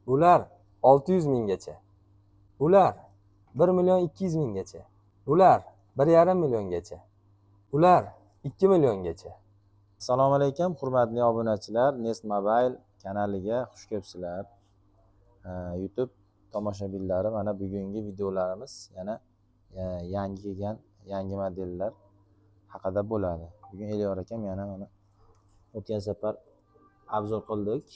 Bular 600 minggacha. Bular 1 million 200 minggacha. Bular 1,5 milliongacha. Bular 2 milliongacha. Assalomu alaykum hurmatli obunachilar, Nest Mobile kanaliga xush kelibsizlar. YouTube tomoshabinlari, mana bugungi videolarimiz yana yangi kelgan yangi modellar haqida bo'ladi. Bugun Elyor akam yana mana o'tgan safar obzor qildik.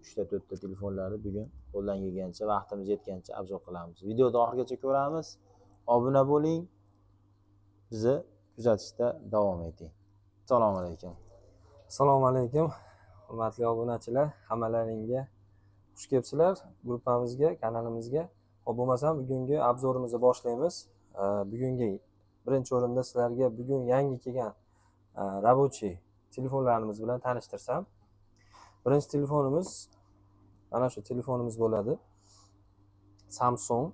3 ta 4 ta telefonlarni bugun qo'ldan kelgancha, vaqtimiz yetgancha obzor qilamiz. Videoni oxirigacha ko'ramiz. Obuna bo'ling. Bizni kuzatishda davom eting. Assalomu alaykum. Assalomu alaykum hurmatli obunachilar, hammalaringga xush kelibsizlar gruppamizga, kanalimizga. Xo'p, bo'lmasam bugungi obzorimizni boshlaymiz. Bugungi birinchi o'rinda sizlarga bugun yangi kelgan рабочий telefonlarimiz bilan tanishtirsam. Birinchi telefonimiz mana shu telefonimiz bo'ladi. Samsung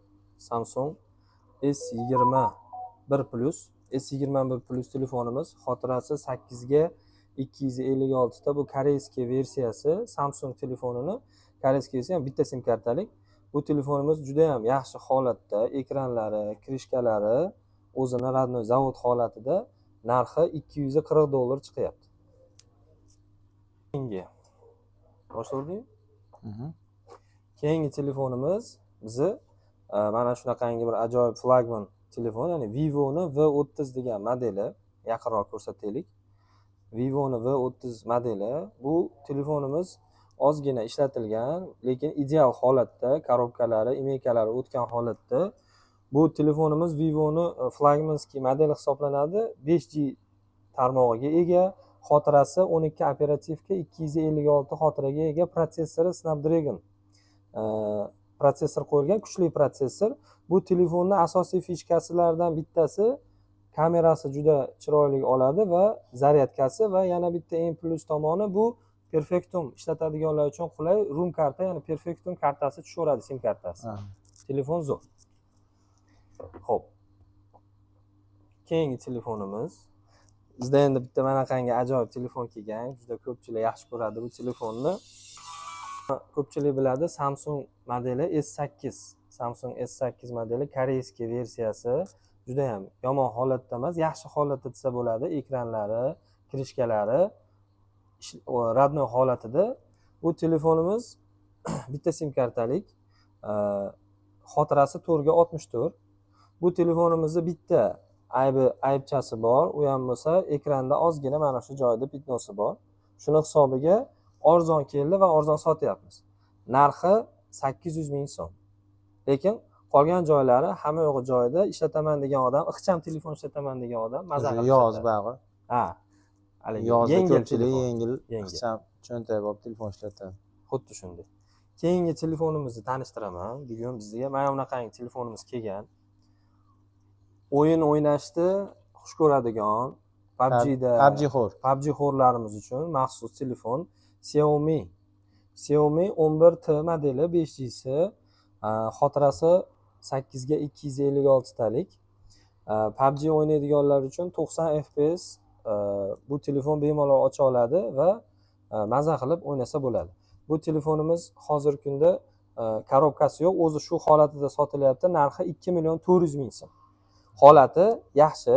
S21 Plus. S21 Plus telefonimiz, xotirasi 8 ga 256 ta. Bu koreyskiy versiyasi. Samsung telefonini koreyskiy versiya, bitta sim kartalik. Bu telefonimiz juda ham yaxshi holatda, ekranlari, krishkalari o'zini radnoy zavod holatida. Narxi $240 chiqyapti. Keyingi telefonimiz bizi mana shunaqangi bir ajoyib flagman telefon, ya'ni Vivo'ni V30 degan modeli. Yaqinroq ko'rsataylik. Vivo'ni V30 modeli. Bu telefonimiz ozgina ishlatilgan, lekin ideal holatda, korobkalari, imeykalari o'tgan holatda. Bu telefonimiz Vivo'ni flagmanskiy modeli hisoblanadi. 5G tarmog'iga ega, xotirasi 12 operativka, 256 xotiraga ega, protsessori Snapdragon protsessor qo'yilgan, kuchli protsessor. Bu telefonning asosiy fichkalaridan bittasi kamerasi juda chiroyli oladi va zaryadkasi, va yana bitta eng plus tomoni bu Perfectum ishlatadiganlar uchun qulay room karta, ya'ni Perfectum kartasi tushaveradi, sim kartasi. Telefon zo'r. Xo'p. Keyingi telefonimiz, bizda endi bitta manaqangi ajoyib telefon kelgan, juda ko'pchilik yaxshi ko'radi bu telefonni. Ko'pchilik biladi, Samsung modeli S8. Samsung S8 modeli koreyskiy versiyasi. Juda ham yomon holatda emas, yaxshi holatda desa bo'ladi. Ekranlari, krishkalari radnoy holatida. Bu telefonimiz bitta sim kartalik. Xotirasi 4 ga 64. Bu telefonimizda bitta aybchasi bor. U ham bo'lsa, ekranda ozgina mana shu joyda pitnosi bor. Shuni hisobiga arzon keldi va arzon sotyapmiz. Narxi 800 ming so'm. Lekin qolgan joylari hamma yo'g'i joyida. Ishlataman degan odam, ixcham telefon ishlataman degan odam maza qilib yoz bag'i. Ha. Yozda ko'pchilik yengil, ixcham cho'ntak bo'lib telefon ishlatadi. Xuddi shunday. Keyingi telefonimizni tanishtiraman. Bugun bizga mana bunaqangi telefonimiz kelgan. O'yin o'ynashni xush ko'radigan, PUBG xorlarimiz uchun maxsus telefon. Xiaomi 11T modeli, 5G'si, xotirasi 8 ga 256 talik. PUBG o'ynaydiganlar uchun 90 FPS bu telefon bemalol ocha oladi va maza qilib o'ynasa bo'ladi. Bu telefonimiz hozirgi kunda korobkasi yo'q, o'zi shu holatida sotilyapti. Narxi 2 million 400 ming so'm. Holati yaxshi.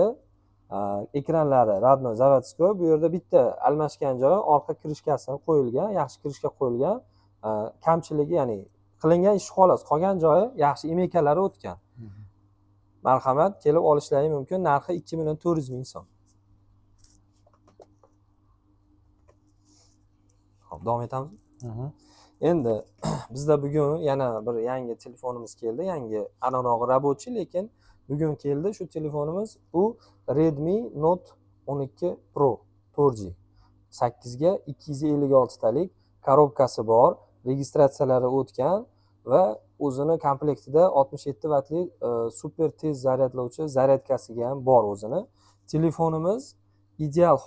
Ekranlari radnoy zavodskoy. Bu yerda bitta almashgan joyi, orqa krishkasi qo'yilgan, yaxshi krishka qo'yilgan. Kamchiligi, ya'ni qilingan ish xolos, qolgan joyi yaxshi, imeykalari o'tgan. Marhamat, kelib olishlari mumkin. Narxi 2 million 400 ming so'm. Xo'p, davom etamiz. Endi bizda bugun yana bir yangi telefonimiz keldi. Yangi anaroq рабочий, lekin bugun keldi shu telefonimiz. Bu Redmi Note 12 Pro 4G. 8 ga 256 talik, korobkasi bor, registratsiyalari o'tgan va o'zini komplektida 67 vatli super tez zaryadlovchi zaryadkasiga ham bor o'zini. Telefonimiz ideal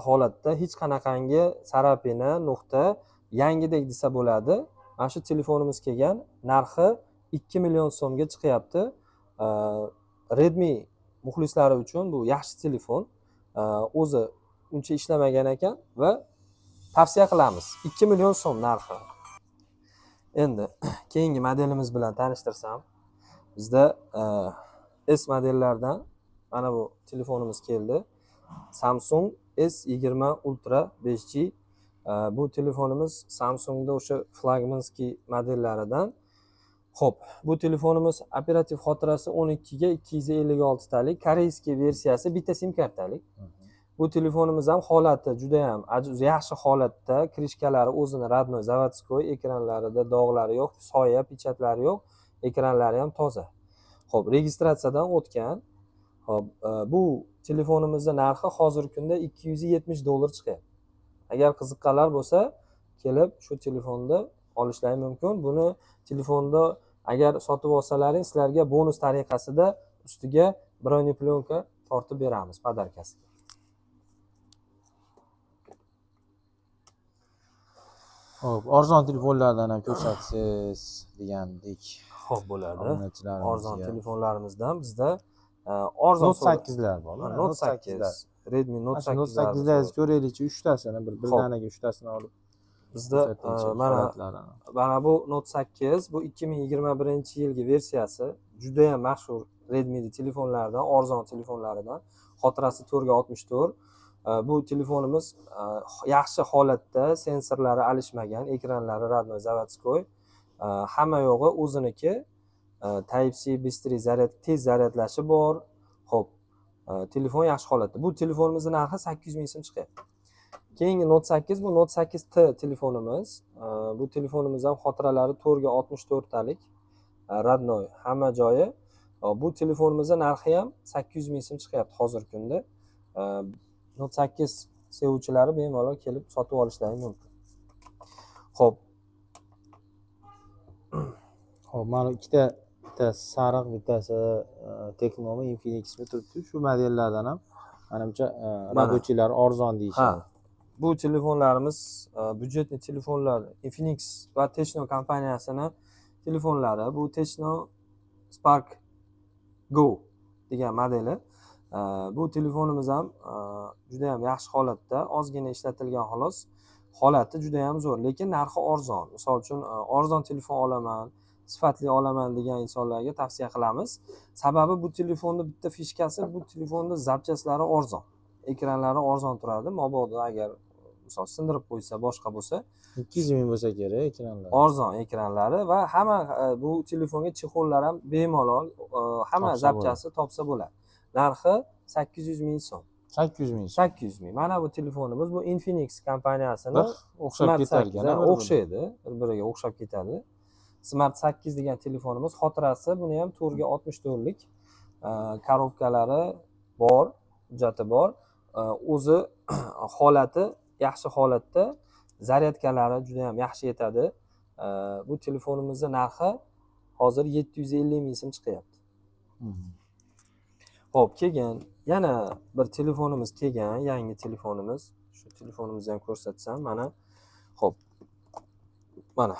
holatda, hech qanaqangi sarapina, nuqta, yangidek desa bo'ladi. Mana shu telefonimiz kelgan. Narxi 2 million so'mga chiqyapti. Redmi muxlislari uchun bu yaxshi telefon. O'zi uncha ishlamagan ekan va tavsiya qilamiz. 2 million so'm narxi. Endi keyingi modelimiz bilan tanishtirsam, bizda S modellaridan mana bu telefonimiz keldi. Samsung S20 Ultra 5G. Bu telefonimiz Samsungda o'sha flagmanskiy modellaridan. Xo'p, bu telefonimiz operativ xotirasi 12 ga 256 talik, koreyskiy versiyasi bitta sim kartalik. Bu telefonimiz ham holati juda ham yaxshi holatda, krishkalari o'zini radnoy zavodskoy, ekranlarida dog'lari yo'q, soya, pechatlari yo'q, ekranlari ham toza. Xo'p, registratsiyadan o'tgan. Xo'p, bu telefonimizning narxi hozirgi kunda $270 chiqadi. Agar qiziqqanlar bo'lsa, kelib shu telefonni olishlari mumkin. Buni telefonda agar sotib olsalaring, sizlarga bonus tariqasida ustiga broneplyonka tortib beramiz podarkasiga. Xo'p, arzon telefonlardan ham ko'rsatsangiz degandik. Xo'p, bo'ladi. Obunachilarimizga. Arzon telefonlarimizdan bizda arzon Note 8lar bor. Note 8, Redmi Note 8 Note 8 ko'raylikchi, 3 tasini, birdaniga 3 tasini olib bizda mana bu Note 8, bu 2021-yilgi versiyasi, juda ham mashhur Redmi telefonlaridan, arzon telefonlaridan, xotirasi 4 ga 64. Bu telefonimiz yaxshi holatda, sensorlari alishmagan, ekranlari radnoy zavodskoy, hamma yo'g'i o'ziniki, Type-C bыстрый zaryad, tez zaryadlashi bor. Xo'p, telefon yaxshi holatda. Bu telefonimizning narxi 800 ming so'm chiqyapti. Keyingi Note 8, bu Note 8T telefonimiz. Bu telefonimiz ham xotiralari 4 ga 64 talik, radnoy, hamma joyi. Bu telefonimizning narxi ham 800 ming so'm chiqyapti hozirgi kunda. Note 8 sevuvchilari bemalol kelib sotib olishlari mumkin. Xo'p. Xo'p, mana bittasi sariq, bittasi Tecnomi Infinixmi turibdi. Shu modellardan ham menimcha rabochilar arzon deyishadi. Bu telefonlarimiz byudjetli telefonlar, Infinix va Techno kompaniyasining telefonlari. Bu Techno Spark Go degan modeli. Bu telefonimiz ham juda ham yaxshi holatda, ozgina ishlatilgan xolos. Holati juda ham zo'r, lekin narxi arzon. Misol uchun arzon telefon olaman, sifatli olaman degan insonlarga tavsiya qilamiz. Sababi bu telefonning bitta fishkasi, bu telefonning zapchaslari arzon. Ekranlari arzon turadi. Mabodo agar misol sindirib qo'ysa, boshqa bo'lsa, 200 ming bo'lsa kerak ekranlar. Arzon ekranlari va hamma bu telefonga chexollar ham bemalol, hamma zapchasi topsa bo'ladi. Narxi 800 ming so'm. 800 ming. 800 ming. Mana bu telefonimiz, bu Infinix kompaniyasining o'xshab ketarkan, o'xshaydi, bir-biriga o'xshab ketadi. Smart 8 degan telefonimiz, xotirasi buni ham 4 ga 64 lik, korobkalari bor, hujjati bor. O'zi holati yaxshi holatda, zaryadkalari juda ham yaxshi yetadi. Bu telefonimizning narxi hozir 750 ming so'm chiqyapti. Xo'p, kelgan yana bir telefonimiz kelgan, yangi telefonimiz. Shu telefonimizni ham ko'rsatsam, mana. Xo'p. Mana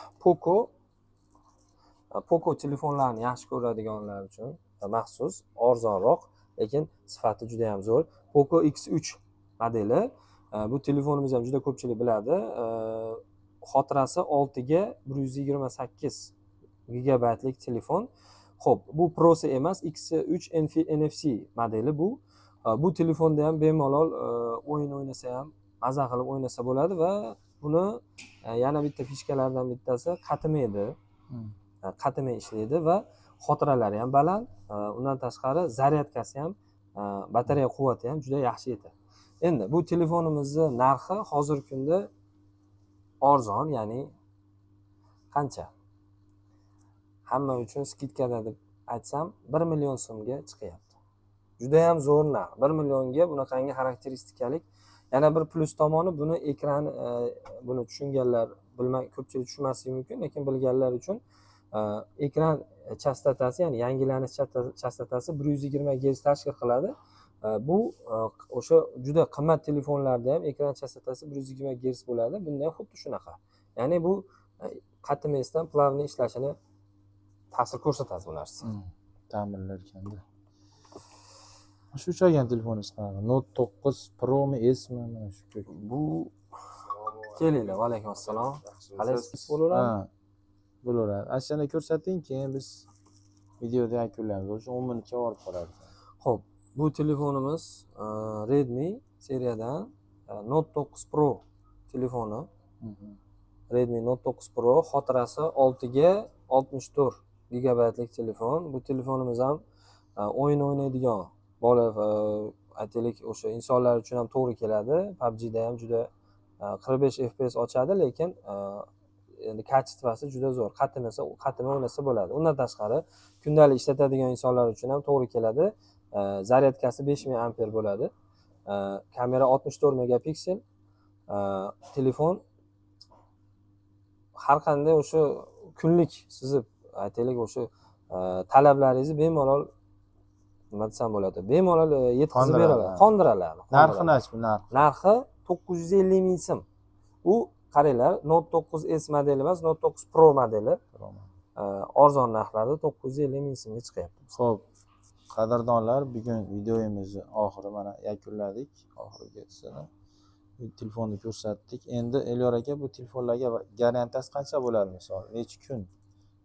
Poco telefonlarni yaxshi ko'radiganlar uchun maxsus arzonroq, lekin sifati juda ham zo'r. Poco X3 modeli. Bu telefonimiz ham juda ko'pchilik biladi. Xotirasi 6 ga 128 gigabaytlik telefon. Xo'p, bu Pro'si emas, X3 NFC modeli bu. Bu telefonda ham bemalol o'yin o'ynasa ham, maza qilib o'ynasa bo'ladi va buni yana bitta fishkalaridan bittasi qatimaydi. Qatimay ishlaydi va xotiralari ham baland. Undan tashqari zaryadkasi ham, batareya quvvati ham juda yaxshi yetadi. Endi bu telefonimizning narxi hozirgi kunda arzon, ya'ni qancha? Hamma uchun skidkada deb aytsam 1 million so'mga chiqyapti. Juda ham zo'r narx. 1 millionga bunaqangi xarakteristikalik. Yana bir plus tomoni, buni ekrani, buni tushunganlar, ko'pchilik tushunmasligi mumkin, lekin bilganlar uchun ekran chastotasi, ya'ni yangilanish chastotasi 120 Hz tashkil qiladi. Bu o'sha juda qimmat telefonlarda ham ekran chastotasi 120 Hz bo'ladi. Bunda ham xuddi shunaqa. Ya'ni bu qatimasdan plavni ishlashini ta'sir ko'rsatadi bu narsa. Ta'minlar ekanda. Shu cho'gan telefoningiz qanaqa? Note 9 Pro mi, S mi? Mana shu bu kelinglar. Va alaykum assalom. Qalaysiz bo'laveradi? bo'laveradi. Ashana ko'rsating, keyin biz videoda yakunlaymiz. O'sha 10 minutga borib qoladi. Xo'p, bu telefonimiz Redmi seriyadan Note 9 Pro telefoni. Redmi Note 9 Pro xotirasi 6 ga 64 gigabaytlik telefon. Bu telefonimiz ham o'yin o'ynaydigan, bola aytaylik o'sha insonlar uchun ham to'g'ri keladi. PUBG da ham juda 45 FPS ochadi, lekin endi kачествоsi juda zo'r. Qatimay o'ynasa bo'ladi. Undan tashqari kundalik ishlatadigan insonlar uchun ham to'g'ri keladi. Zaryadkasi 5000 amper bo'ladi. Kamera 64 megapiksel. Telefon har qanday o'sha kunlik sizni aytaylik o'sha talablaringizni bemalol nima desam bo'ladi, bemalol yetkazib beradi, qondiradi. Narxi nechi bu narx? Narxi 950 ming so'm. U qaranglar, Note 9S modeli emas, Note 9 Pro modeli. Arzon narxlarda 950 ming so'mga chiqyapti. Xo'p, qadrdonlar, bugun videomizni oxiri mana yakunladik. Oxirigisini telefonni ko'rsatdik. Endi Elyor aka, bu telefonlarga garantiyasi qancha bo'ladi misol? Necha kun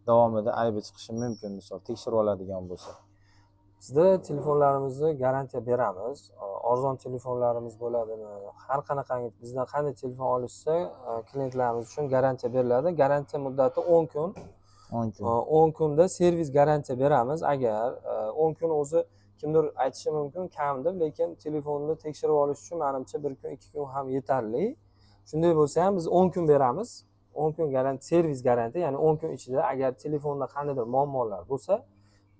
davomida aybi chiqishi mumkin misol tekshirib oladigan bo'lsa? Bizda telefonlarimizni garantiya beramiz. Arzon telefonlarimiz bo'ladimi? Har qanaqangi bizdan qanday telefon olishsa, klientlarimiz uchun garantiya beriladi. Garantiya muddati 10 kun. 10 kun. 10 kunda servis garantiya beramiz. Agar 10 kun o'zi kimdir aytishi mumkin kam deb, lekin telefonni tekshirib olish uchun menimcha 1 kun, 2 kun ham yetarli. Shunday bo'lsa ham biz 10 kun beramiz. 10 kun garantiya, servis garantiya, ya'ni 10 kun ichida agar telefonda qandaydir muammolar bo'lsa,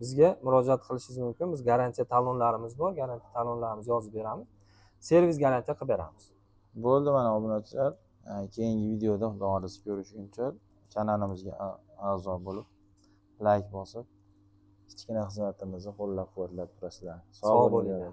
bizga murojaat qilishingiz mumkin. Biz garantiya talonlarimiz bor, garantiya talonlarimizni yozib beramiz. Servis garantiya qilib beramiz. Bo'ldi mana obunachilar. Keyingi videoda xudo xohlasa ko'rishguncha kanalimizga a'zo bo'lib, like bosib, kichkina xizmatimizni qo'llab-quvvatlab turasizlar. Sog' bo'linglar.